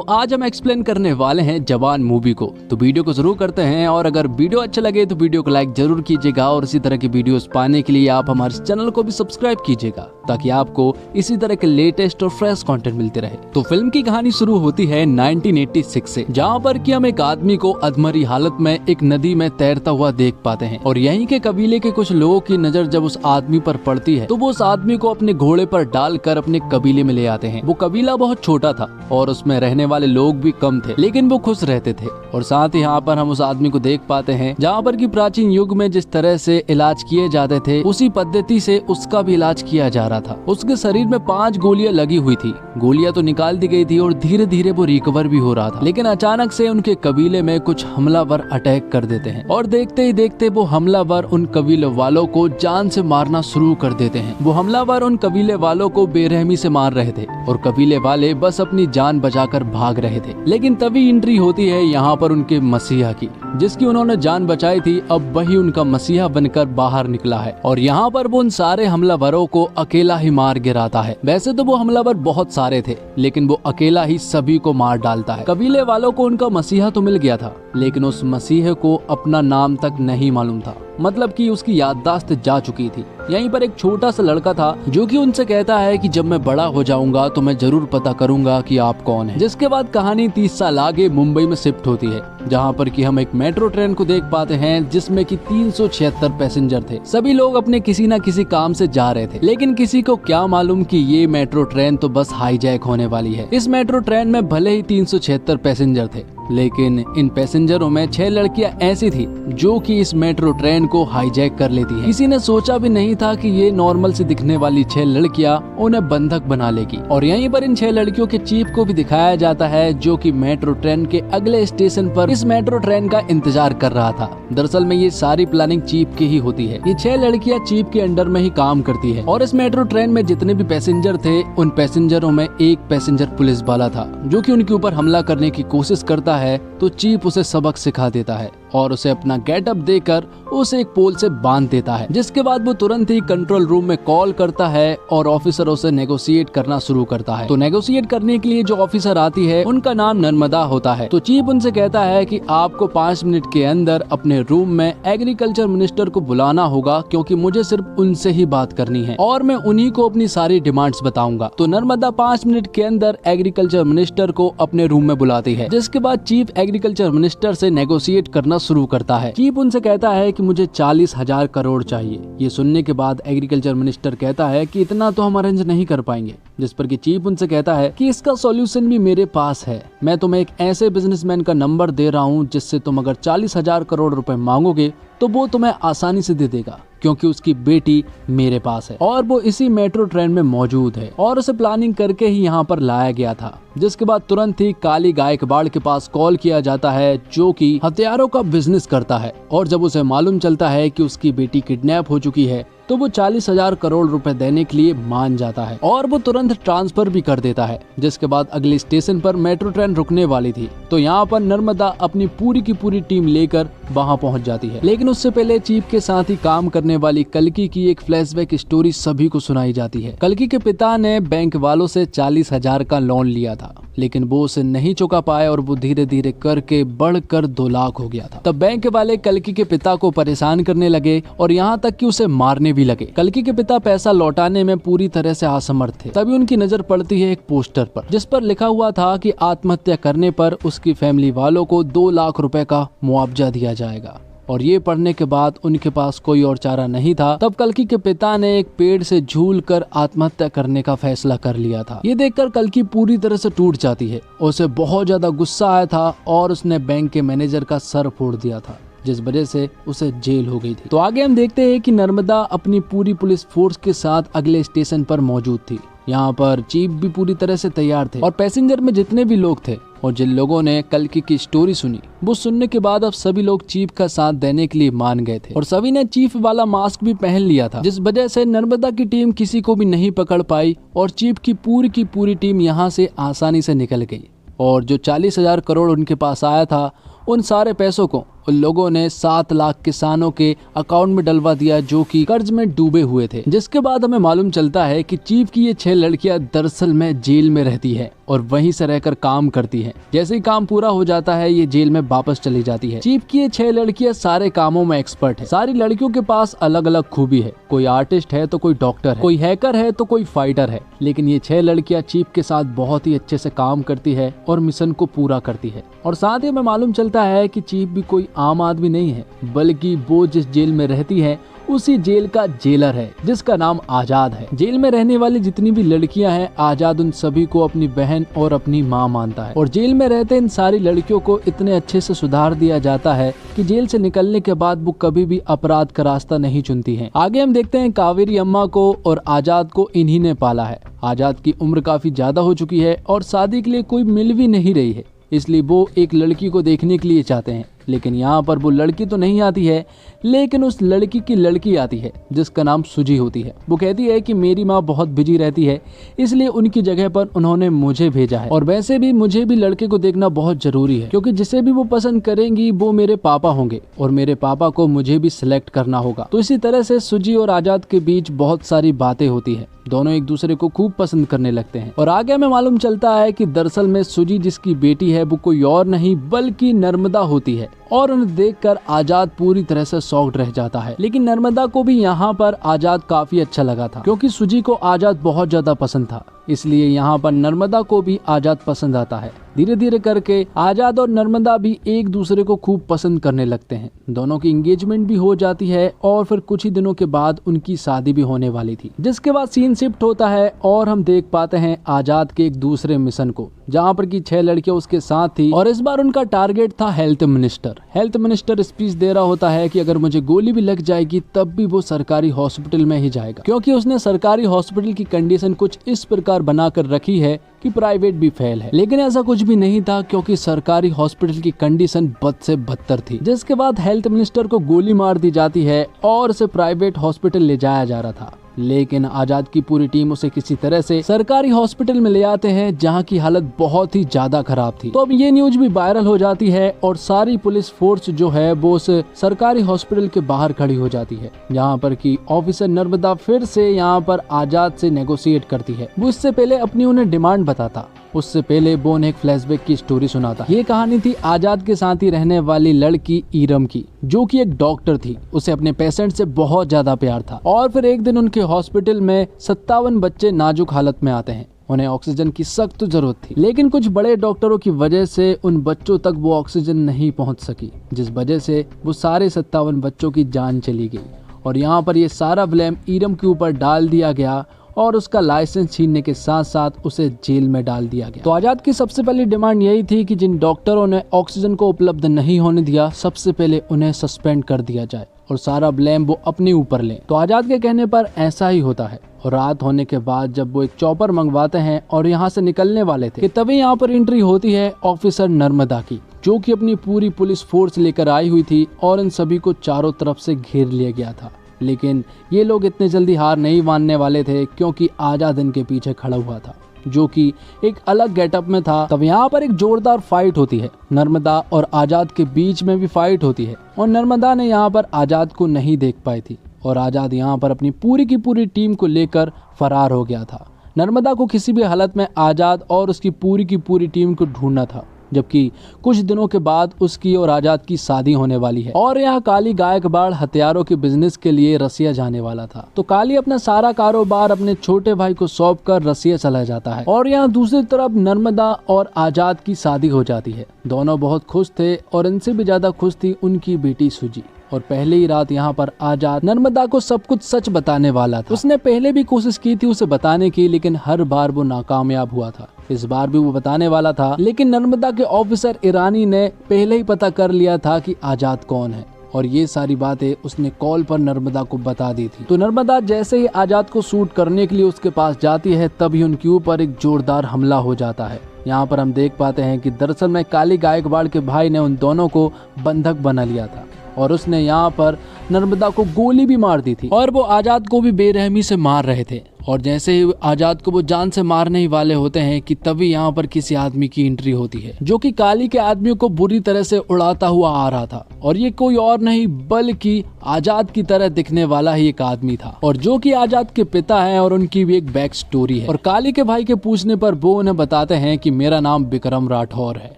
आज हम एक्सप्लेन करने वाले हैं जवान मूवी को, तो वीडियो को जरूर करते हैं। और अगर वीडियो अच्छा लगे तो वीडियो को लाइक जरूर कीजिएगा और इसी तरह की वीडियोस पाने के लिए आप हमारे चैनल को भी सब्सक्राइब कीजिएगा ताकि आपको इसी तरह के लेटेस्ट और फ्रेश कंटेंट मिलते रहे। तो फिल्म की कहानी शुरू होती है 1986 से, जहाँ पर कि हम एक आदमी को अधमरी हालत में एक नदी में तैरता हुआ देख पाते हैं। और यहीं के कबीले के कुछ लोगों की नजर जब उस आदमी पर पड़ती है तो वो उस आदमी को अपने घोड़े पर डालकर अपने कबीले में ले आते हैं। वो कबीला बहुत छोटा था और उसमें रहने वाले लोग भी कम थे, लेकिन वो खुश रहते थे। और साथ ही यहाँ पर हम उस आदमी को देख पाते हैं जहाँ पर कि प्राचीन युग में जिस तरह से इलाज किए जाते थे उसी पद्धति से उसका भी इलाज किया जा रहा था। उसके शरीर में 5 गोलियां लगी हुई थी। गोलियां तो निकाल दी गई थी और धीरे धीरे वो रिकवर भी हो रहा था, लेकिन अचानक से उनके कबीले में कुछ हमलावर अटैक कर देते हैं और देखते ही देखते वो हमलावर उन कबीले वालों को जान से मारना शुरू कर देते हैं। वो हमलावर उन कबीले वालों को बेरहमी से मार रहे थे और कबीले वाले बस अपनी जान बचाकर भाग रहे थे। लेकिन तभी एंट्री होती है यहाँ पर उनके मसीहा की, जिसकी उन्होंने जान बचाई थी। अब वही उनका मसीहा बनकर बाहर निकला है और यहाँ पर वो उन सारे हमलावरों को अकेला ही मार गिराता है। वैसे तो वो हमलावर बहुत सारे थे, लेकिन वो अकेला ही सभी को मार डालता है। कबीले वालों को उनका मसीहा तो मिल गया था, लेकिन उस मसीहे को अपना नाम तक नहीं मालूम था, मतलब कि उसकी याददाश्त जा चुकी थी। यहीं पर एक छोटा सा लड़का था जो कि उनसे कहता है कि जब मैं बड़ा हो जाऊंगा तो मैं जरूर पता करूंगा कि आप कौन हैं। जिसके बाद कहानी 30 साल आगे मुंबई में शिफ्ट होती है, जहां पर कि हम एक मेट्रो ट्रेन को देख पाते हैं जिसमें कि 376 पैसेंजर थे। सभी लोग अपने किसी न किसी काम से जा रहे थे, लेकिन किसी को क्या मालूम कि ये मेट्रो ट्रेन तो बस हाईजैक होने वाली है। इस मेट्रो ट्रेन में भले ही 376 पैसेंजर थे, लेकिन इन पैसेंजरों में 6 लड़कियां ऐसी थी जो कि इस मेट्रो ट्रेन को हाईजैक कर लेती हैं। किसी ने सोचा भी नहीं था कि ये नॉर्मल से दिखने वाली 6 लड़कियां उन्हें बंधक बना लेगी। और यहीं पर इन 6 लड़कियों के चीफ को भी दिखाया जाता है जो कि मेट्रो ट्रेन के अगले स्टेशन पर इस मेट्रो ट्रेन का इंतजार कर रहा था। दरअसल में ये सारी प्लानिंग चीफ की ही होती है। ये 6 लड़कियां चीफ के अंडर में ही काम करती है और इस मेट्रो ट्रेन में जितने भी पैसेंजर थे उन पैसेंजरों में एक पैसेंजर पुलिस वाला था जो कि उनके ऊपर हमला करने की कोशिश करता है। तो चीफ उसे सबक सिखा देता है और उसे अपना गेटअप देकर उसे एक पोल से बांध देता है। जिसके बाद वो तुरंत ही कंट्रोल रूम में कॉल करता है और ऑफिसरों से नेगोशिएट करना शुरू करता है। तो नेगोशिएट करने के लिए जो ऑफिसर आती है उनका नाम नर्मदा होता है। तो चीफ उनसे कहता है कि आपको 5 मिनट के अंदर अपने रूम में एग्रीकल्चर मिनिस्टर को बुलाना होगा, क्योंकि मुझे सिर्फ उनसे ही बात करनी है और मैं उन्हीं को अपनी सारी डिमांड्स बताऊंगा। तो नर्मदा 5 मिनट के अंदर एग्रीकल्चर मिनिस्टर को अपने रूम में बुलाती है। जिसके बाद चीफ एग्रीकल्चर मिनिस्टर से नेगोशिएट करना शुरू करता है। चीफ उनसे कहता है कि मुझे 40,000 करोड़ चाहिए। ये सुनने के बाद एग्रीकल्चर मिनिस्टर कहता है कि इतना तो हम अरेंज नहीं कर पाएंगे। जिस पर कि चीफ उनसे कहता है कि इसका सॉल्यूशन भी मेरे पास है। मैं तुम्हें एक ऐसे बिजनेसमैन का नंबर दे रहा हूँ जिससे तुम अगर 40,000 करोड़ रुपए मांगोगे तो वो तुम्हें आसानी से दे देगा, क्योंकि उसकी बेटी मेरे पास है और वो इसी मेट्रो ट्रेन में मौजूद है और उसे प्लानिंग करके ही यहाँ पर लाया गया था। जिसके बाद तुरंत ही काली गायकवाड़ के पास कॉल किया जाता है जो कि हथियारों का बिजनेस करता है। और जब उसे मालूम चलता है कि उसकी बेटी किडनैप हो चुकी है तो वो 40,000 करोड़ रुपए देने के लिए मान जाता है और वो तुरंत ट्रांसफर भी कर देता है। जिसके बाद अगले स्टेशन पर मेट्रो ट्रेन रुकने वाली थी, तो यहाँ पर नर्मदा अपनी पूरी की पूरी टीम लेकर वहाँ पहुँच जाती है। लेकिन उससे पहले चीफ के साथ ही काम करने वाली कल्कि की एक फ्लैशबैक स्टोरी सभी को सुनाई जाती है। कल्कि के पिता ने बैंक वालों से 40,000 का लोन लिया था, लेकिन वो उसे नहीं चुका पाए और वो धीरे धीरे करके बढ़कर 2 लाख हो गया था। तब बैंक वाले कल्कि के पिता को परेशान करने लगे और यहाँ तक कि उसे मारने भी लगे। कल्कि के पिता पैसा लौटाने में पूरी तरह से असमर्थ थे। तभी उनकी नजर पड़ती है एक पोस्टर पर, जिस पर लिखा हुआ था कि आत्महत्या करने पर उसकी फैमिली वालों को 2 लाख रुपए का मुआवजा दिया जाएगा। और ये पढ़ने के बाद उनके पास कोई और चारा नहीं था। तब कल्कि के पिता ने एक पेड़ से झूलकर आत्महत्या करने का फैसला कर लिया था। ये देखकर कल्कि पूरी तरह से टूट जाती है। उसे बहुत ज्यादा गुस्सा आया था और उसने बैंक के मैनेजर का सर फोड़ दिया था, जिस वजह से उसे जेल हो गई थी। तो आगे हम देखते हैं कि नर्मदा अपनी पूरी पुलिस फोर्स के साथ अगले स्टेशन पर मौजूद थी। यहाँ पर चीफ भी पूरी तरह से तैयार थे और पैसेंजर में जितने भी लोग थे और जिन लोगों ने कल्कि की स्टोरी सुनी वो सुनने के बाद अब सभी लोग चीफ का साथ देने के लिए मान गए थे और सभी ने चीफ वाला मास्क भी पहन लिया था, जिस वजह से नर्मदा की टीम किसी को भी नहीं पकड़ पाई और चीफ की पूरी टीम यहाँ से आसानी से निकल गई। और जो 40,000 करोड़ उनके पास आया था उन सारे पैसों को उन लोगों ने 7 लाख किसानों के अकाउंट में डलवा दिया जो कि कर्ज में डूबे हुए थे। जिसके बाद हमें मालूम चलता है कि चीफ की ये 6 लड़कियां दरअसल में जेल में रहती है और वहीं से रहकर काम करती है। जैसे ही काम पूरा हो जाता है ये जेल में वापस चली जाती है। चीफ की ये 6 लड़कियां सारे कामों में एक्सपर्ट है। सारी लड़कियों के पास अलग अलग खूबी है, कोई आर्टिस्ट है तो कोई डॉक्टर है, कोई हैकर है तो कोई फाइटर है। लेकिन ये 6 लड़कियां चीफ के साथ बहुत ही अच्छे से काम करती है और मिशन को पूरा करती है। और साथ ही हमें मालूम चलता है कि चीफ भी कोई आम आदमी नहीं है, बल्कि वो जिस जेल में रहती है उसी जेल का जेलर है, जिसका नाम आजाद है। जेल में रहने वाली जितनी भी लड़कियां हैं, आजाद उन सभी को अपनी बहन और अपनी माँ मानता है। और जेल में रहते इन सारी लड़कियों को इतने अच्छे से सुधार दिया जाता है कि जेल से निकलने के बाद वो कभी भी अपराध का रास्ता नहीं चुनती हैं। आगे हम देखते हैं कावेरी अम्मा को और आजाद को इन्हीं ने पाला है। आजाद की उम्र काफी ज्यादा हो चुकी है और शादी के लिए कोई मिल भी नहीं रही है, इसलिए वो एक लड़की को देखने के लिए चाहते हैं। लेकिन यहाँ पर वो लड़की तो नहीं आती है, लेकिन उस लड़की की लड़की आती है जिसका नाम सुजी होती है। वो कहती है कि मेरी माँ बहुत बिजी रहती है, इसलिए उनकी जगह पर उन्होंने मुझे भेजा है। और वैसे भी मुझे भी लड़के को देखना बहुत जरूरी है, क्योंकि जिसे भी वो पसंद करेंगी वो मेरे पापा होंगे और मेरे पापा को मुझे भी सिलेक्ट करना होगा। तो इसी तरह से सुजी और आजाद के बीच बहुत सारी बातें होती है। दोनों एक दूसरे को खूब पसंद करने लगते हैं। और आगे हमें मालूम चलता है कि दरअसल में सुजी जिसकी बेटी है वो कोई और नहीं बल्कि नर्मदा होती है। और उन्हें देखकर आजाद पूरी तरह से शॉक्ड रह जाता है। लेकिन नर्मदा को भी यहाँ पर आजाद काफी अच्छा लगा था, क्योंकि सुजी को आजाद बहुत ज्यादा पसंद था, इसलिए यहाँ पर नर्मदा को भी आजाद पसंद आता है। धीरे धीरे करके आजाद और नर्मदा भी एक दूसरे को खूब पसंद करने लगते हैं। दोनों की एंगेजमेंट भी हो जाती है और फिर कुछ ही दिनों के बाद उनकी शादी भी होने वाली थी। जिसके बाद सीन शिफ्ट होता है और हम देख पाते हैं आजाद के एक दूसरे मिशन को, जहाँ पर की 6 लड़कियां उसके साथ थी। और इस बार उनका टारगेट था health minister. Health minister speech दे रहा होता है कि अगर मुझे गोली भी लग जाएगी तब भी वो सरकारी हॉस्पिटल में ही जाएगा, क्योंकि उसने सरकारी हॉस्पिटल की कंडीशन कुछ इस प्रकार बनाकर रखी है कि प्राइवेट भी फेल है। लेकिन ऐसा कुछ भी नहीं था, क्योंकि सरकारी हॉस्पिटल की कंडीशन बद से बदतर थी। जिसके बाद हेल्थ मिनिस्टर को गोली मार दी जाती है और उसे प्राइवेट हॉस्पिटल ले जाया जा रहा था। लेकिन आजाद की पूरी टीम उसे किसी तरह से सरकारी हॉस्पिटल में ले आते हैं, जहां की हालत बहुत ही ज्यादा खराब थी। तो अब ये न्यूज भी वायरल हो जाती है और सारी पुलिस फोर्स जो है वो उस सरकारी हॉस्पिटल के बाहर खड़ी हो जाती है, जहां पर की ऑफिसर नर्मदा फिर से यहाँ पर आजाद से नेगोशिएट करती है। वो इससे पहले अपनी उन्हें डिमांड बताता, उससे पहले वो उन्हें एक फ्लैशबैक की स्टोरी सुनाता। ये कहानी थी आजाद के साथ ही रहने वाली लड़की ईरम की, जो कि एक डॉक्टर थी। उसे अपने पेशेंट से बहुत ज्यादा प्यार था। और फिर एक दिन उनके हॉस्पिटल में 57 बच्चे नाजुक हालत में आते हैं। उन्हें ऑक्सीजन की सख्त जरूरत थी, लेकिन कुछ बड़े डॉक्टरों की वजह से उन बच्चों तक वो ऑक्सीजन नहीं पहुंच सकी, जिस वजह से वो सारे 57 बच्चों की जान चली गई। और यहाँ पर ये सारा ब्लेम ईरम के ऊपर डाल दिया गया और उसका लाइसेंस छीनने के साथ साथ उसे जेल में डाल दिया गया। तो आजाद की सबसे पहली डिमांड यही थी कि जिन डॉक्टरों ने ऑक्सीजन को उपलब्ध नहीं होने दिया, सबसे पहले उन्हें सस्पेंड कर दिया जाए और सारा ब्लेम वो अपने ऊपर लें। तो आजाद के कहने पर ऐसा ही होता है। और रात होने के बाद जब वो एक चॉपर मंगवाते हैं और यहाँ से निकलने वाले थे कि तभी यहाँ पर एंट्री होती है ऑफिसर नर्मदा की, जो कि अपनी पूरी पुलिस फोर्स लेकर आई हुई थी और इन सभी को चारों तरफ से घेर लिया गया था। लेकिन ये लोग इतने जल्दी हार नहीं मानने वाले थे, क्योंकि आजाद इनके पीछे खड़ा हुआ था, जो कि एक अलग गेटअप में था। तब यहाँ पर एक जोरदार फाइट होती है, नर्मदा और आजाद के बीच में भी फाइट होती है। और नर्मदा ने यहाँ पर आजाद को नहीं देख पाई थी और आजाद यहाँ पर अपनी पूरी की पूरी टीम को लेकर फरार हो गया था। नर्मदा को किसी भी हालत में आजाद और उसकी पूरी टीम को ढूंढना था, जबकि कुछ दिनों के बाद उसकी और आजाद की शादी होने वाली है। और यहाँ काली गायकवाड़ हथियारों के बिजनेस के लिए रसिया जाने वाला था। तो काली अपना सारा कारोबार अपने छोटे भाई को सौंप कर रसिया चला जाता है। और यहाँ दूसरी तरफ नर्मदा और आजाद की शादी हो जाती है। दोनों बहुत खुश थे और इनसे भी ज्यादा खुश थी उनकी बेटी सुजी। और पहले ही रात यहाँ पर आजाद नर्मदा को सब कुछ सच बताने वाला था। उसने पहले भी कोशिश की थी उसे बताने की, लेकिन हर बार वो नाकामयाब हुआ था। इस बार भी वो बताने वाला था, लेकिन नर्मदा के ऑफिसर ईरानी ने पहले ही पता कर लिया था कि आजाद कौन है और ये सारी बातें उसने कॉल पर नर्मदा को बता दी थी। तो नर्मदा जैसे ही आजाद को शूट करने के लिए उसके पास जाती है, तभी उनके ऊपर एक जोरदार हमला हो जाता है। यहाँ पर हम देख पाते हैं कि दरअसल में काली गायकवाड़ के भाई ने उन दोनों को बंधक बना लिया था और उसने यहाँ पर नर्मदा को गोली भी मार दी थी और वो आजाद को भी बेरहमी से मार रहे थे। और जैसे ही आजाद को वो जान से मारने ही वाले होते हैं कि तभी यहाँ पर किसी आदमी की एंट्री होती है जो कि काली के आदमियों को बुरी तरह से उड़ाता हुआ आ रहा था। और ये कोई और नहीं बल्कि आजाद की तरह दिखने वाला ही एक आदमी था और जो कि आजाद के पिता हैं और उनकी भी एक बैक स्टोरी है। और काली के भाई के पूछने पर वो उन्हें बताते हैं कि मेरा नाम विक्रम राठौर है।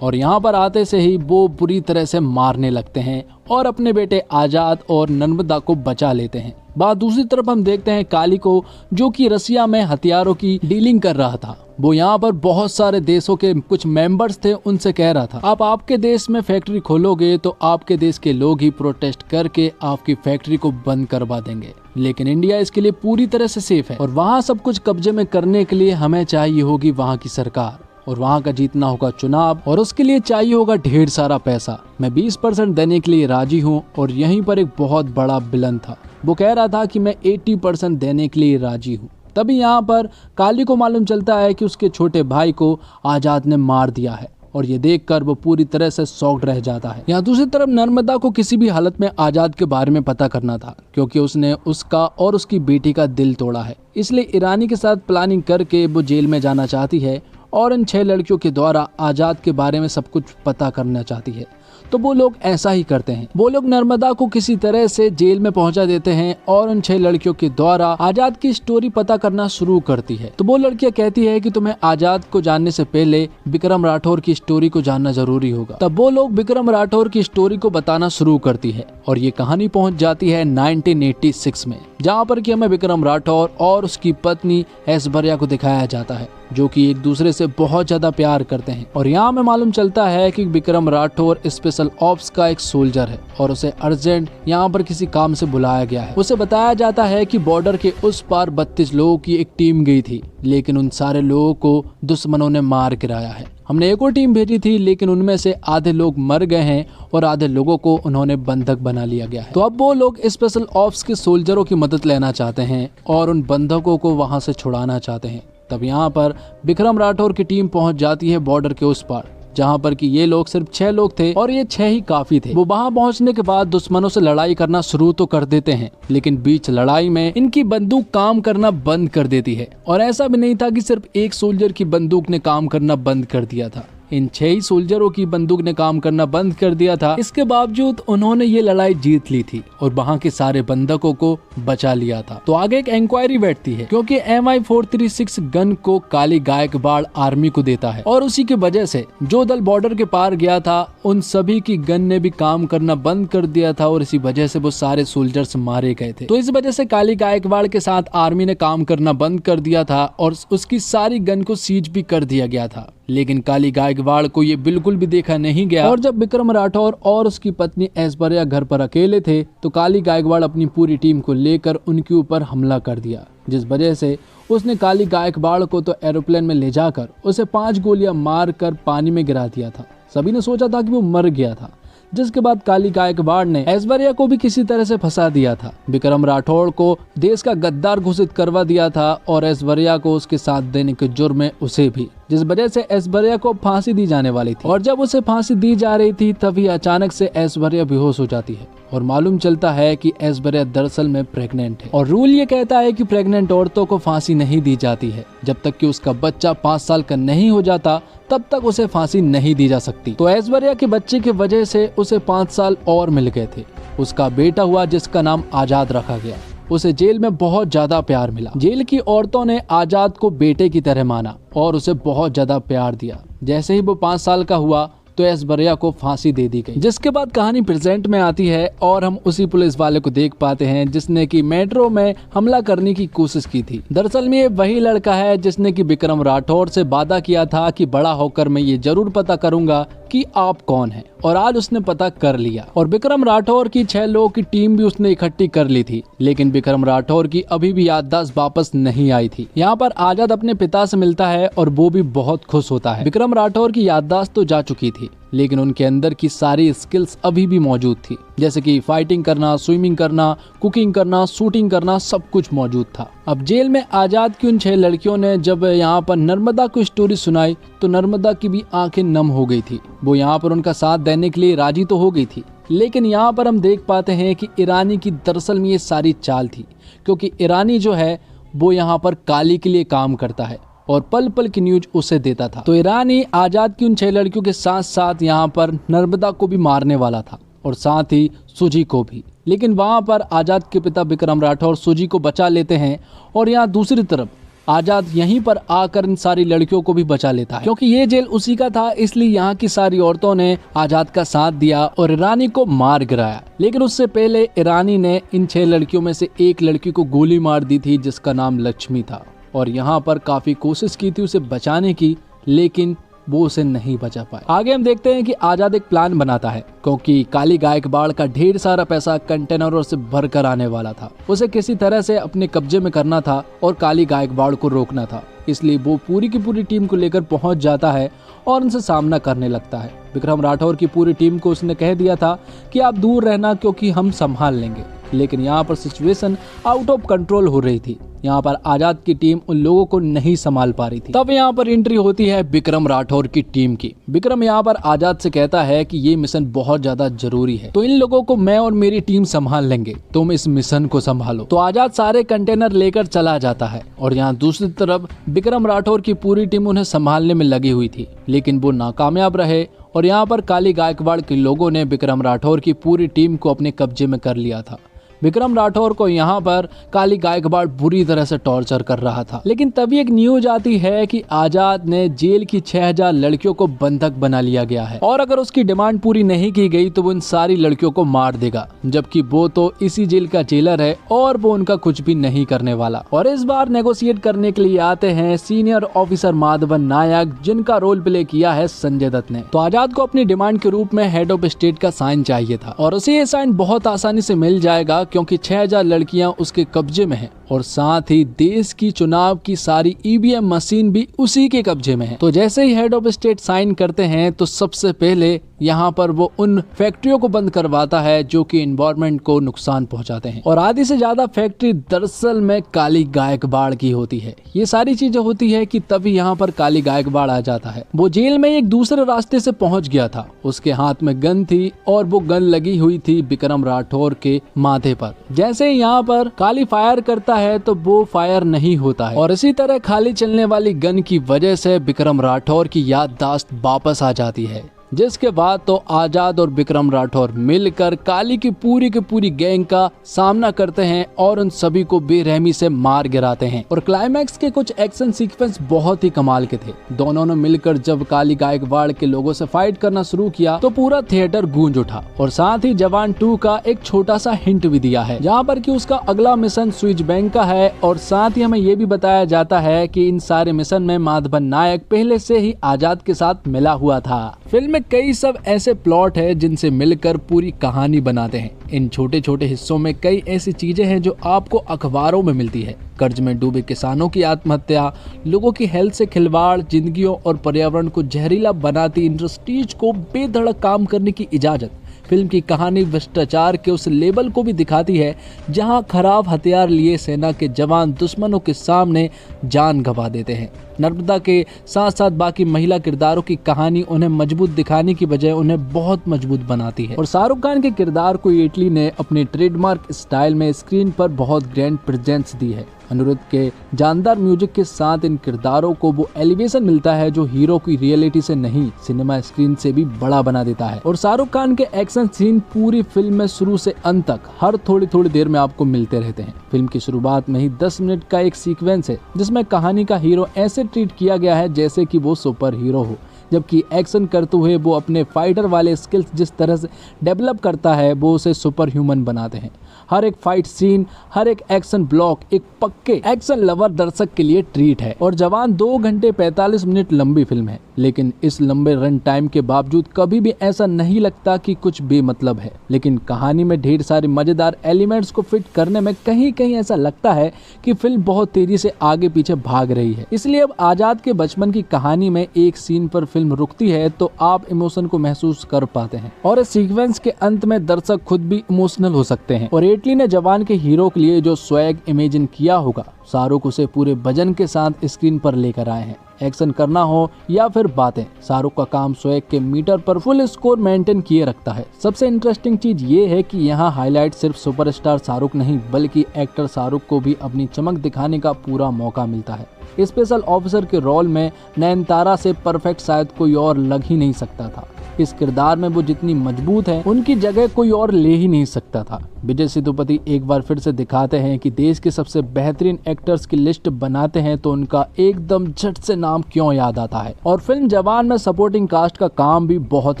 और यहाँ पर आते से ही वो बुरी तरह से मारने लगते हैं और अपने बेटे आजाद और नर्मदा को बचा लेते हैं। बात दूसरी तरफ हम देखते हैं काली को जो कि रसिया में हथियारों की डीलिंग कर रहा था। वो यहाँ पर बहुत सारे देशों के कुछ मेंबर्स थे, उनसे कह रहा था आप आपके देश में फैक्ट्री खोलोगे तो आपके देश के लोग ही प्रोटेस्ट करके आपकी फैक्ट्री को बंद करवा देंगे, लेकिन इंडिया इसके लिए पूरी तरह से सेफ है और वहाँ सब कुछ कब्जे में करने के लिए हमें चाहिए होगी वहाँ की सरकार और वहाँ का जीतना होगा चुनाव और उसके लिए चाहिए होगा ढेर सारा पैसा। मैं 20% देने के लिए राजी हूँ। और यहीं पर एक बहुत बड़ा विलन था, वो कह रहा था कि मैं 80% देने के लिए राजी हूँ। तभी यहाँ पर काली को मालूम चलता है कि उसके छोटे भाई को आजाद ने मार दिया है और ये देखकर वो पूरी तरह से शॉक्ड रह जाता है। यहाँ दूसरी तरफ नर्मदा को किसी भी हालत में आजाद के बारे में पता करना था क्योंकि उसने उसका और उसकी बेटी का दिल तोड़ा है, इसलिए ईरानी के साथ प्लानिंग करके वो जेल में जाना चाहती है और इन 6 लड़कियों के द्वारा आजाद के बारे में सब कुछ पता करना चाहती है। तो वो लोग ऐसा ही करते हैं, वो लोग नर्मदा को किसी तरह से जेल में पहुंचा देते हैं और उन 6 लड़कियों के द्वारा आजाद की स्टोरी पता करना शुरू करती है। तो वो लड़कियां कहती है कि तुम्हें आजाद को जानने से पहले विक्रम राठौर की स्टोरी को जानना जरूरी होगा। तब वो लोग विक्रम राठौर की स्टोरी को बताना शुरू करती है और ये कहानी पहुंच जाती है 1986 में, जहाँ पर कि हमें विक्रम राठौर और उसकी पत्नी ऐश्वर्या को दिखाया जाता है जो कि एक दूसरे से बहुत ज्यादा प्यार करते हैं। और यहाँ हमें मालूम चलता है कि विक्रम राठौर स्पेशल ऑप्स का एक सोल्जर है और उसे अर्जेंट यहाँ पर किसी काम से बुलाया गया है। उसे बताया जाता है कि बॉर्डर के उस पार 32 लोगों की एक टीम गई थी, लेकिन उन सारे लोगों को दुश्मनों ने मार गिराया है। हमने एक और टीम भेजी थी, लेकिन उनमें से आधे लोग मर गए हैं और आधे लोगों को उन्होंने बंधक बना लिया गया है। तो अब वो लोग स्पेशल ऑप्स के सोल्जरों की मदद लेना चाहते हैं और उन बंधकों को वहां से छुड़ाना चाहते हैं। तब यहाँ पर विक्रम राठौर की टीम पहुंच जाती है बॉर्डर के उस पार, जहाँ पर कि ये लोग सिर्फ 6 लोग थे और ये 6 ही काफी थे। वो वहाँ पहुँचने के बाद दुश्मनों से लड़ाई करना शुरू तो कर देते हैं, लेकिन बीच लड़ाई में इनकी बंदूक काम करना बंद कर देती है। और ऐसा भी नहीं था कि सिर्फ एक सोल्जर की बंदूक ने काम करना बंद कर दिया था, इन 6 ही सोल्जरों की बंदूक ने काम करना बंद कर दिया था। इसके बावजूद उन्होंने ये लड़ाई जीत ली थी और वहाँ के सारे बंधकों को बचा लिया था। तो आगे एक इंक्वायरी बैठती है क्योंकि MI436 गन को काली गायकवाड़ आर्मी को देता है और उसी की वजह से जो दल बॉर्डर के पार गया था उन सभी की गन ने भी काम करना बंद कर दिया था और इसी वजह से वो सारे सोल्जर्स मारे गए थे। तो इस वजह से काली गायकवाड़ के साथ आर्मी ने काम करना बंद कर दिया था और उसकी सारी गन को सीज भी कर दिया गया था। लेकिन काली गायकवाड़ को ये बिल्कुल भी देखा नहीं गया और जब विक्रम राठौर और उसकी पत्नी ऐश्वर्या घर पर अकेले थे तो काली गायकवाड़ अपनी पूरी टीम को लेकर उनके ऊपर हमला कर दिया, जिस वजह से उसने काली गायकवाड़ को तो एरोप्लेन में ले जाकर उसे 5 गोलियां मार कर पानी में गिरा दिया था। सभी ने सोचा था कि वो मर गया था, जिसके बाद काली गायकवाड़ ने ऐश्वर्या को भी किसी तरह से फंसा दिया था। विक्रम राठौड़ को देश का गद्दार घोषित करवा दिया था और ऐश्वर्या को उसके साथ देने के जुर्म में उसे भी, जिस वजह से ऐश्वर्या को फांसी दी जाने वाली थी। और जब उसे फांसी दी जा रही थी तभी अचानक से ऐश्वर्या बेहोश हो जाती है और मालूम चलता है कि ऐश्वर्या दरअसल में प्रेग्नेंट है और रूल ये कहता है कि प्रेग्नेंट औरतों को फांसी नहीं दी जाती है, जब तक कि उसका बच्चा 5 साल का नहीं हो जाता तब तक उसे फांसी नहीं दी जा सकती। तो ऐश्वर्या के बच्चे की वजह से उसे 5 साल और मिल गए थे। उसका बेटा हुआ जिसका नाम आजाद रखा गया। उसे जेल में बहुत ज्यादा प्यार मिला। जेल की औरतों ने आजाद को बेटे की तरह माना और उसे बहुत ज्यादा प्यार दिया। जैसे ही वो 5 साल का हुआ तो ऐश्वर्या को फांसी दे दी गई, जिसके बाद कहानी प्रेजेंट में आती है और हम उसी पुलिस वाले को देख पाते हैं जिसने कि मेट्रो में हमला करने की कोशिश की थी। दरअसल में ये वही लड़का है जिसने कि विक्रम राठौर से वादा किया था कि बड़ा होकर मैं ये जरूर पता करूंगा कि आप कौन हैं, और आज उसने पता कर लिया। और विक्रम राठौर की 6 लोगों की टीम भी उसने इकट्ठी कर ली थी, लेकिन विक्रम राठौर की अभी भी याददाश्त वापस नहीं आई थी। यहाँ पर आजाद अपने पिता से मिलता है और वो भी बहुत खुश होता है। विक्रम राठौर की याददाश्त तो जा चुकी थी, लेकिन उनके अंदर की सारी स्किल्स अभी भी मौजूद थी, जैसे कि फाइटिंग करना, स्विमिंग करना, कुकिंग करना, शूटिंग करना, सब कुछ मौजूद था। अब जेल में आजाद की उन 6 लड़कियों ने जब यहाँ पर नर्मदा को स्टोरी सुनाई तो नर्मदा की भी आंखें नम हो गई थी। वो यहाँ पर उनका साथ देने के लिए राजी तो हो गई थी, लेकिन यहाँ पर हम देख पाते हैं कि ईरानी की दरअसल में ये सारी चाल थी, क्योंकि ईरानी जो है वो यहाँ पर काली के लिए काम करता है और पल पल की न्यूज उसे देता था। तो ईरानी आजाद की उन 6 लड़कियों के साथ साथ यहाँ पर नर्मदा को भी मारने वाला था और साथ ही सुजी को भी, लेकिन वहाँ पर आजाद के पिता विक्रम राठौर सुजी को बचा लेते हैं और यहाँ दूसरी तरफ आजाद यहीं पर आकर इन सारी लड़कियों को भी बचा लेता है, क्योंकि ये जेल उसी का था, इसलिए यहाँ की सारी औरतों ने आजाद का साथ दिया और ईरानी को मार गिराया। लेकिन उससे पहले ईरानी ने इन 6 लड़कियों में से एक लड़की को गोली मार दी थी जिसका नाम लक्ष्मी था, और यहाँ पर काफी कोशिश की थी उसे बचाने की, लेकिन वो उसे नहीं बचा पाए। आगे हम देखते हैं कि आजाद एक प्लान बनाता है, क्योंकि काली गायकवाड़ का ढेर सारा पैसा कंटेनरों से भरकर आने वाला था। उसे किसी तरह से अपने कब्जे में करना था और काली गायकवाड़ को रोकना था, इसलिए वो पूरी की पूरी टीम को लेकर पहुंच जाता है और उनसे सामना करने लगता है। विक्रम राठौर की पूरी टीम को उसने कह दिया था कि आप दूर रहना क्योंकि हम संभाल लेंगे, लेकिन यहाँ पर सिचुएशन आउट ऑफ कंट्रोल हो रही थी। यहाँ पर आजाद की टीम उन लोगों को नहीं संभाल पा रही थी। तब यहाँ पर एंट्री होती है विक्रम राठौर की टीम की। विक्रम यहाँ पर आजाद से कहता है कि ये मिशन बहुत ज्यादा जरूरी है, तो इन लोगों को मैं और मेरी टीम संभाल लेंगे, तुम इस मिशन को संभालो। तो आजाद सारे कंटेनर लेकर चला जाता है और यहाँ दूसरी तरफ विक्रम राठौर की पूरी टीम उन्हें संभालने में लगी हुई थी, लेकिन वो नाकामयाब रहे और यहाँ पर काली गायकवाड़ के लोगों ने विक्रम राठौर की पूरी टीम को अपने कब्जे में कर लिया था। विक्रम राठौर को यहाँ पर काली गायकवाड़ बुरी तरह से टॉर्चर कर रहा था, लेकिन तभी एक न्यूज आती है कि आजाद ने जेल की 6000 लड़कियों को बंधक बना लिया गया है और अगर उसकी डिमांड पूरी नहीं की गई तो वो इन सारी लड़कियों को मार देगा, जबकि वो तो इसी जेल का जेलर है और वो उनका कुछ भी नहीं करने वाला। और इस बार नेगोशिएट करने के लिए आते हैं सीनियर ऑफिसर माधवन नायक, जिनका रोल प्ले किया है संजय दत्त ने। तो आजाद को अपनी डिमांड के रूप में हेड ऑफ स्टेट का साइन चाहिए था और उसे ये साइन बहुत आसानी से मिल जाएगा, क्योंकि 6000 लड़कियां उसके कब्जे में हैं और साथ ही देश की चुनाव की सारी ईवीएम मशीन भी उसी के कब्जे में है। तो जैसे ही हेड ऑफ स्टेट साइन करते हैं तो सबसे पहले यहाँ पर वो उन फैक्ट्रियों को बंद करवाता है जो कि एनवायरनमेंट को नुकसान पहुंचाते हैं, और आधी से ज्यादा फैक्ट्री दरअसल में काली गायकवाड़ की होती है। ये सारी चीजें होती है कि तभी यहाँ पर काली गायकवाड़ आ जाता है। वो जेल में एक दूसरे रास्ते से पहुंच गया था, उसके हाथ में गन थी और वो गन लगी हुई थी विक्रम राठौर के माथे पर। जैसे यहाँ पर काली फायर करता है तो वो फायर नहीं होता है और इसी तरह खाली चलने वाली गन की वजह से विक्रम राठौर की याददाश्त वापस आ जाती है, जिसके बाद तो आजाद और विक्रम राठौर मिलकर काली की पूरी गैंग का सामना करते हैं और उन सभी को बेरहमी से मार गिराते हैं। और क्लाइमैक्स के कुछ एक्शन सीक्वेंस बहुत ही कमाल के थे। दोनों ने मिलकर जब काली गायकवाड़ के लोगों से फाइट करना शुरू किया तो पूरा थिएटर गूंज उठा, और साथ ही जवान 2 का एक छोटा सा हिंट भी दिया है, जहाँ पर कि उसका अगला मिशन स्विच बैंक का है। और साथ ही हमें ये भी बताया जाता है कि इन सारे मिशन में माधवन नायक पहले से ही आजाद के साथ मिला हुआ था। फिल्म में कई सब ऐसे प्लॉट है जिनसे मिलकर पूरी कहानी बनाते हैं। इन छोटे छोटे हिस्सों में कई ऐसी चीजें हैं जो आपको अखबारों में मिलती है। कर्ज में डूबे किसानों की आत्महत्या, लोगों की हेल्थ से खिलवाड़, जिंदगियों और पर्यावरण को जहरीला बनाती इंडस्ट्रीज को बेधड़क काम करने की इजाजत। फिल्म की कहानी भ्रष्टाचार के उस लेवल को भी दिखाती है जहां खराब हथियार लिए सेना के जवान दुश्मनों के सामने जान गंवा देते हैं। नर्मदा के साथ साथ बाकी महिला किरदारों की कहानी उन्हें मजबूत दिखाने की बजाय उन्हें बहुत मजबूत बनाती है। और शाहरुख खान के किरदार को एटली ने अपने ट्रेडमार्क स्टाइल में स्क्रीन पर बहुत ग्रैंड प्रेजेंस दी है। अनिरुद्ध के जानदार म्यूजिक के साथ इन किरदारों को वो एलिवेशन मिलता है जो हीरो की रियलिटी से नहीं, सिनेमा स्क्रीन से भी बड़ा बना देता है। और शाहरुख खान के एक्शन सीन पूरी फिल्म में शुरू से अंत तक हर थोड़ी देर में आपको मिलते रहते हैं। फिल्म की शुरुआत में ही 10 मिनट का एक सीक्वेंस है जिसमें कहानी का हीरो ऐसे ट्रीट किया गया है जैसे कि वो सुपर हीरो हो, जबकि एक्शन करते हुए वो अपने फाइटर वाले स्किल्स जिस तरह से डेवलप करता है वो उसे सुपर ह्यूमन बनाते हैं। हर एक फाइट सीन, हर एक एक्शन ब्लॉक एक पक्के एक्शन लवर दर्शक के लिए ट्रीट है। और जवान 2 घंटे 45 मिनट लंबी फिल्म है, लेकिन इस लंबे रन टाइम के बावजूद कभी भी ऐसा नहीं लगता कि कुछ बेमतलब है। लेकिन कहानी में ढेर सारे मजेदार एलिमेंट्स को फिट करने में कहीं ऐसा लगता है कि फिल्म बहुत तेजी से आगे पीछे भाग रही है। इसलिए अब आजाद के बचपन की कहानी में एक सीन पर फिल्म रुकती है तो आप इमोशन को महसूस कर पाते हैं और इस सीक्वेंस के अंत में दर्शक खुद भी इमोशनल हो सकते हैं। और एटली ने जवान के हीरो के लिए जो स्वैग इमेजिन किया होगा, शाहरुख उसे पूरे वजन के साथ स्क्रीन पर लेकर आए हैं। एक्शन करना हो या फिर बातें, शाहरुख का काम स्वैग के मीटर पर फुल स्कोर मेंटेन किए रखता है। सबसे इंटरेस्टिंग चीज ये है कि यहाँ हाईलाइट सिर्फ सुपरस्टार शाहरुख नहीं बल्कि एक्टर शाहरुख को भी अपनी चमक दिखाने का पूरा मौका मिलता है। स्पेशल ऑफिसर के रोल में नयनतारा से परफेक्ट शायद कोई और लग ही नहीं सकता था। इस किरदार में वो जितनी मजबूत है उनकी जगह कोई और ले ही नहीं सकता था। विजय सेतुपति एक बार फिर से दिखाते हैं कि देश के सबसे बेहतरीन एक्टर्स की लिस्ट बनाते हैं तो उनका एकदम झट से नाम क्यों याद आता है। और फिल्म जवान में सपोर्टिंग कास्ट का काम भी बहुत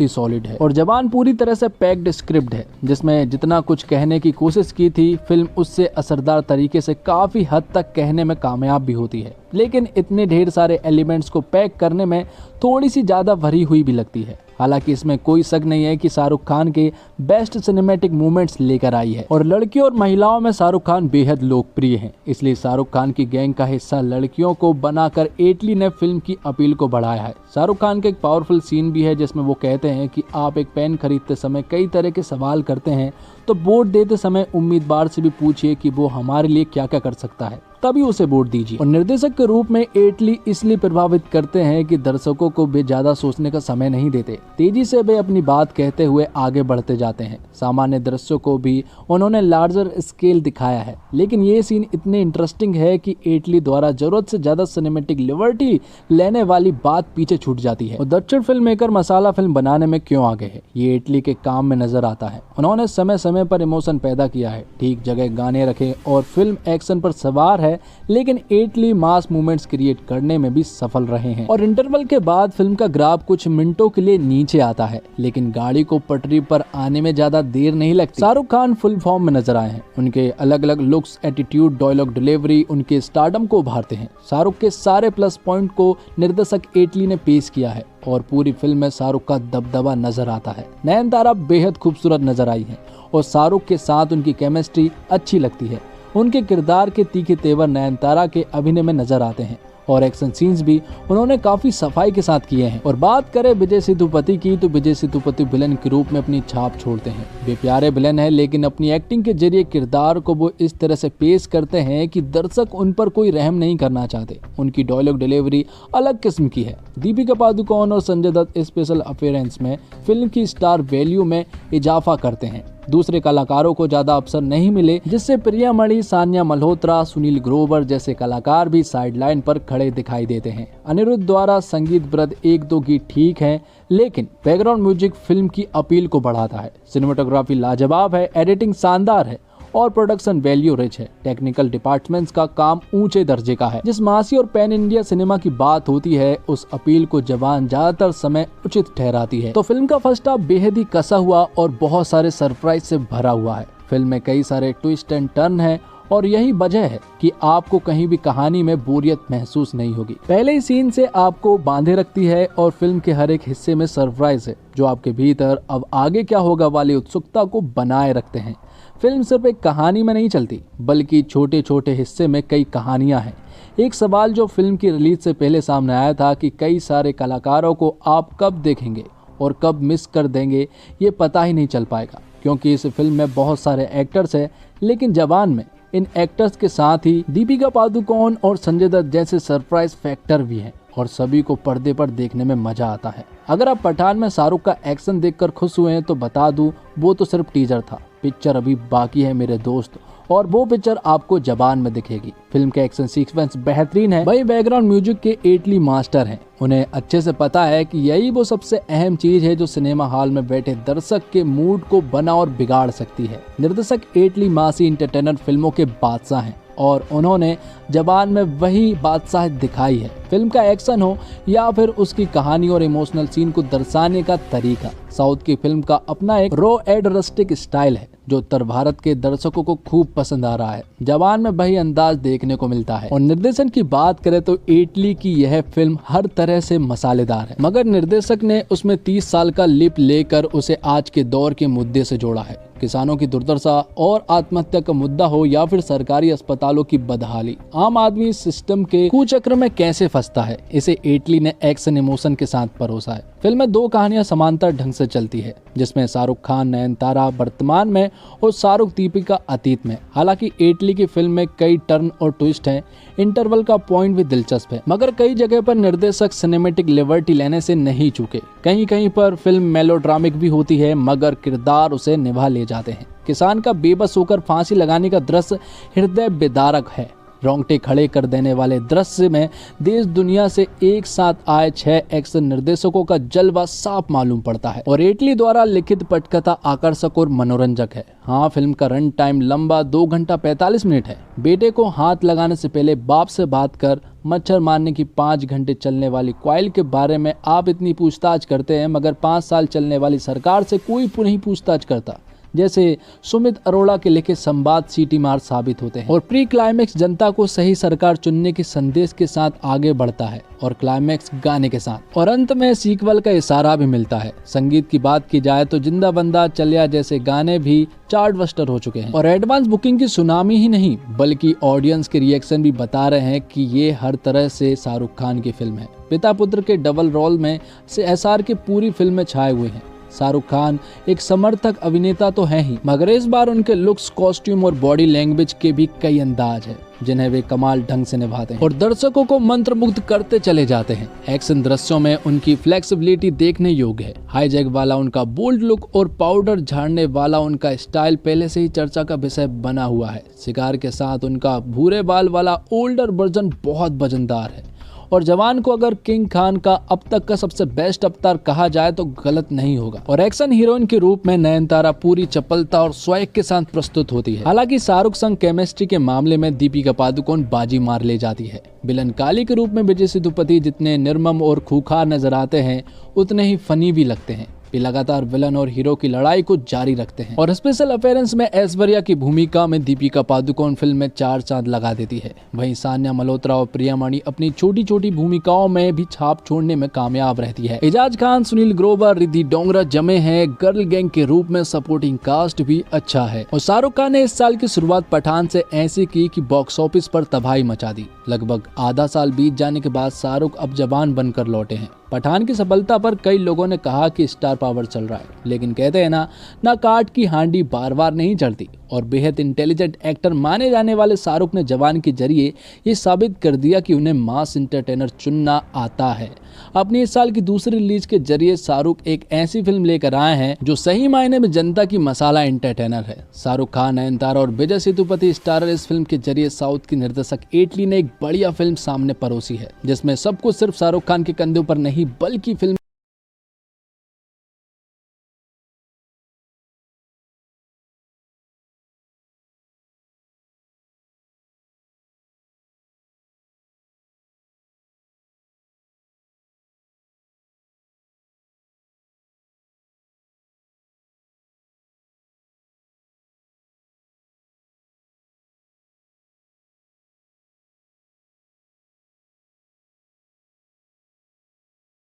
ही सॉलिड है और जवान पूरी तरह से पैक्ड स्क्रिप्ट है, जिसमें जितना कुछ कहने की कोशिश की थी फिल्म उससे असरदार तरीके से काफी हद तक कहने में कामयाब भी होती है। लेकिन इतने ढेर सारे एलिमेंट्स को पैक करने में थोड़ी सी ज्यादा भरी हुई भी लगती है। हालांकि इसमें कोई शक नहीं है कि शाहरुख खान के बेस्ट सिनेमैटिक मूवमेंट्स लेकर आई है और लड़कियों और महिलाओं में शाहरुख खान बेहद लोकप्रिय हैं। इसलिए शाहरुख खान की गैंग का हिस्सा लड़कियों को बनाकर एटली ने फिल्म की अपील को बढ़ाया है। शाहरुख खान का एक पावरफुल सीन भी है जिसमें वो कहते हैं कि आप एक पेन खरीदते समय कई तरह के सवाल करते हैं, तो वोट देते समय उम्मीदवार से भी पूछिए कि वो हमारे लिए क्या क्या कर सकता है, तभी उसे वोट दीजिए। और निर्देशक के रूप में एटली इसलिए प्रभावित करते हैं कि दर्शकों को वे ज्यादा सोचने का समय नहीं देते, तेजी से वे अपनी बात कहते हुए आगे बढ़ते जाते हैं। सामान्य दृश्यों को भी उन्होंने लार्जर स्केल दिखाया है, लेकिन ये सीन इतने इंटरेस्टिंग है कि एटली द्वारा जरूरत से ज्यादा सिनेमेटिक लिबर्टी लेने वाली बात पीछे छूट जाती है। और दक्षिण फिल्म मेकर मसाला फिल्म बनाने में क्यों आगे है ये एटली के काम में नजर आता है। उन्होंने समय समय पर इमोशन पैदा किया है, ठीक जगह गाने रखे और फिल्म एक्शन पर सवार है, लेकिन एटली मास मूवमेंट्स क्रिएट करने में भी सफल रहे हैं। और इंटरवल के बाद फिल्म का ग्राफ कुछ मिनटों के लिए नीचे आता है, लेकिन गाड़ी को पटरी पर आने में ज्यादा देर नहीं लगती। शाहरुख खान फुल फॉर्म में नजर आए हैं। उनके अलग अलग लुक्स, एटीट्यूड, डायलॉग डिलीवरी उनके स्टारडम को उभारते हैं। शाहरुख के सारे प्लस पॉइंट को निर्देशक एटली ने पेश किया है और पूरी फिल्म में शाहरुख का दबदबा नजर आता है। नयनतारा बेहद खूबसूरत नजर आई है और शाहरुख के साथ उनकी केमिस्ट्री अच्छी लगती है। उनके किरदार के तीखे तेवर नयनतारा के अभिनय में नजर आते हैं और एक्शन सीन्स भी उन्होंने काफी सफाई के साथ किए हैं। और बात करें विजय सेतुपति की, तो विजय सेतुपति विलन के रूप में अपनी छाप छोड़ते हैं। वे प्यारे विलन है, लेकिन अपनी एक्टिंग के जरिए किरदार को वो इस तरह से पेश करते हैं कि दर्शक उन पर कोई रहम नहीं करना चाहते। उनकी डायलॉग डिलीवरी अलग किस्म की है। दीपिका पादुकोण और संजय दत्त स्पेशल अपीयरेंस में फिल्म की स्टार वैल्यू में इजाफा करते हैं। दूसरे कलाकारों को ज्यादा अवसर नहीं मिले, जिससे प्रिया मणि, सानिया मल्होत्रा, सुनील ग्रोवर जैसे कलाकार भी साइडलाइन पर खड़े दिखाई देते हैं। अनिरुद्ध द्वारा संगीत ब्रद एक दो गीत ठीक है, लेकिन बैकग्राउंड म्यूजिक फिल्म की अपील को बढ़ाता है। सिनेमेटोग्राफी लाजवाब है, एडिटिंग शानदार है और प्रोडक्शन वैल्यू रिच है। टेक्निकल डिपार्टमेंट्स का काम ऊंचे दर्जे का है। जिस मासी और पैन इंडिया सिनेमा की बात होती है, उस अपील को जवान ज्यादातर समय उचित ठहराती है। तो फिल्म का फर्स्ट हाफ बेहद ही कसा हुआ और बहुत सारे सरप्राइज से भरा हुआ है। फिल्म में कई सारे ट्विस्ट एंड टर्न है और यही वजह है कि आपको कहीं भी कहानी में बोरियत महसूस नहीं होगी। पहले ही सीन से आपको बांधे रखती है और फिल्म के हर एक हिस्से में सरप्राइज है जो आपके भीतर अब आगे क्या होगा वाली उत्सुकता को बनाए रखते हैं। फिल्म सिर्फ एक कहानी में नहीं चलती, बल्कि छोटे छोटे हिस्से में कई कहानियां हैं। एक सवाल जो फिल्म की रिलीज से पहले सामने आया था कि कई सारे कलाकारों को आप कब देखेंगे और कब मिस कर देंगे, ये पता ही नहीं चल पाएगा, क्योंकि इस फिल्म में बहुत सारे एक्टर्स हैं। लेकिन जवान में इन एक्टर्स के साथ ही दीपिका पादुकोण और संजय दत्त जैसे सरप्राइज फैक्टर भी हैं और सभी को पर्दे पर देखने में मजा आता है। अगर आप पठान में शाहरुख का एक्शन देखकर खुश हुए हैं तो बता दूं, वो तो सिर्फ टीजर था। पिक्चर अभी बाकी है मेरे दोस्त, और वो पिक्चर आपको जवान में दिखेगी। फिल्म के एक्शन सीक्वेंस बेहतरीन है। वही बैकग्राउंड म्यूजिक के एटली मास्टर हैं। उन्हें अच्छे से पता है कि यही वो सबसे अहम चीज है जो सिनेमा हॉल में बैठे दर्शक के मूड को बना और बिगाड़ सकती है। निर्देशक एटली मासी एंटरटेनर फिल्मों के बादशाह हैं और उन्होंने जवान में वही बादशाह दिखाई है। फिल्म का एक्शन हो या फिर उसकी कहानी और इमोशनल सीन को दर्शाने का तरीका, साउथ की फिल्म का अपना एक रॉ एंड रस्टिक स्टाइल है जो उत्तर भारत के दर्शकों को खूब पसंद आ रहा है। जवान में वही अंदाज देखने को मिलता है। और निर्देशन की बात करें तो एटली की यह फिल्म हर तरह से मसालेदार है, मगर निर्देशक ने उसमें 30 साल का लिप लेकर उसे आज के दौर के मुद्दे से जोड़ा है। किसानों की दुर्दशा और आत्महत्या का मुद्दा हो या फिर सरकारी अस्पतालों की बदहाली, आम आदमी सिस्टम के कुचक्र में कैसे फंसता है, इसे एटली ने एक्शन इमोशन के साथ परोसा है। फिल्म में दो कहानियां समांतर ढंग से चलती है, जिसमें शाहरुख खान नयनतारा वर्तमान में और शाहरुख दीपिका अतीत में। हालांकि एटली की फिल्म में कई टर्न और ट्विस्ट हैं। इंटरवल का पॉइंट भी दिलचस्प है, मगर कई जगह पर निर्देशक सिनेमैटिक लिबर्टी लेने से नहीं चूके। कहीं कहीं पर फिल्म मेलोड्रामिक भी होती है, मगर किरदार उसे निभा ले जाते हैं। किसान का बेबस होकर फांसी लगाने का दृश्य हृदय बेदारक है। रोंगटे खड़े कर देने वाले दृश्य में देश दुनिया से एक साथ आए 6 एक्शन निर्देशकों का जलवा साफ मालूम पड़ता है और एटली द्वारा लिखित पटकथा आकर्षक और मनोरंजक है। हाँ, फिल्म का रन टाइम लंबा 2 घंटा 45 मिनट है। बेटे को हाथ लगाने से पहले बाप से बात कर मच्छर मारने की 5 घंटे चलने वाली कॉइल के बारे में आप इतनी पूछताछ करते हैं, मगर 5 साल चलने वाली सरकार से कोई नहीं पूछताछ करता। जैसे सुमित अरोड़ा के लिखे संवाद सीटी मार साबित होते हैं और प्री क्लाइमेक्स जनता को सही सरकार चुनने के संदेश के साथ आगे बढ़ता है और क्लाइमेक्स गाने के साथ और अंत में सीक्वल का इशारा भी मिलता है। संगीत की बात की जाए तो जिंदा बंदा चलिया जैसे गाने भी चार्ट बस्टर हो चुके हैं और एडवांस बुकिंग की सुनामी ही नहीं बल्कि ऑडियंस के रिएक्शन भी बता रहे हैं कि ये हर तरह से शाहरुख खान की फिल्म है। पिता पुत्र के डबल रोल में से एसआर के पूरी फिल्म में छाए हुए हैं। शाहरुख खान एक समर्थक अभिनेता तो है ही, मगर इस बार उनके लुक्स, कॉस्ट्यूम और बॉडी लैंग्वेज के भी कई अंदाज है जिन्हें वे कमाल ढंग से निभाते हैं और दर्शकों को मंत्रमुग्ध करते चले जाते हैं। एक्शन दृश्यों में उनकी फ्लेक्सिबिलिटी देखने योग्य है। हाईजैक वाला उनका बोल्ड लुक और पाउडर झाड़ने वाला उनका स्टाइल पहले से ही चर्चा का विषय बना हुआ है। शिकार के साथ उनका भूरे बाल वाला ओल्डर वर्जन बहुत वजनदार है और जवान को अगर किंग खान का अब तक का सबसे बेस्ट अवतार कहा जाए तो गलत नहीं होगा। और एक्शन हीरोइन के रूप में नयनतारा पूरी चपलता और स्वैग के साथ प्रस्तुत होती है। हालांकि शाहरुख संग केमिस्ट्री के मामले में दीपिका पादुकोण बाजी मार ले जाती है। विलन काली के रूप में विजय सेतुपति जितने निर्मम और खूंखार नजर आते हैं उतने ही फनी भी लगते हैं। वे लगातार विलन और हीरो की लड़ाई को जारी रखते हैं और स्पेशल अपीयरेंस में ऐश्वर्या की भूमिका में दीपिका पादुकोण फिल्म में 4 चांद लगा देती है। वहीं सान्या मल्होत्रा और प्रियामणि अपनी छोटी छोटी भूमिकाओं में भी छाप छोड़ने में कामयाब रहती है। एजाज खान, सुनील ग्रोवर, रिद्धि डोंगरा जमे हैं। गर्ल गैंग के रूप में सपोर्टिंग कास्ट भी अच्छा है और शाहरुख खान ने इस साल की शुरुआत पठान से ऐसी की कि बॉक्स ऑफिस पर तबाही मचा दी। लगभग आधा साल बीत जाने के बाद शाहरुख अब जवान बनकर लौटे हैं। पठान की सफलता पर कई लोगों ने कहा कि स्टार पावर चल रहा है, लेकिन कहते हैं ना काट की हांडी बार बार नहीं चढ़ती और बेहद इंटेलिजेंट एक्टर माने जाने वाले शाहरुख ने जवान के जरिए ये साबित कर दिया कि उन्हें मास एंटरटेनर चुनना आता है। अपनी इस साल की दूसरी रिलीज के जरिए शाहरुख एक ऐसी फिल्म लेकर आए हैं जो सही मायने में जनता की मसाला एंटरटेनर है। शाहरुख खान, नयनतारा और विजय सेतुपति स्टारर इस फिल्म के जरिए साउथ की निर्देशक एटली ने एक बढ़िया फिल्म सामने परोसी है जिसमें सब कुछ सिर्फ शाहरुख खान के कंधों पर नहीं बल्कि फिल्म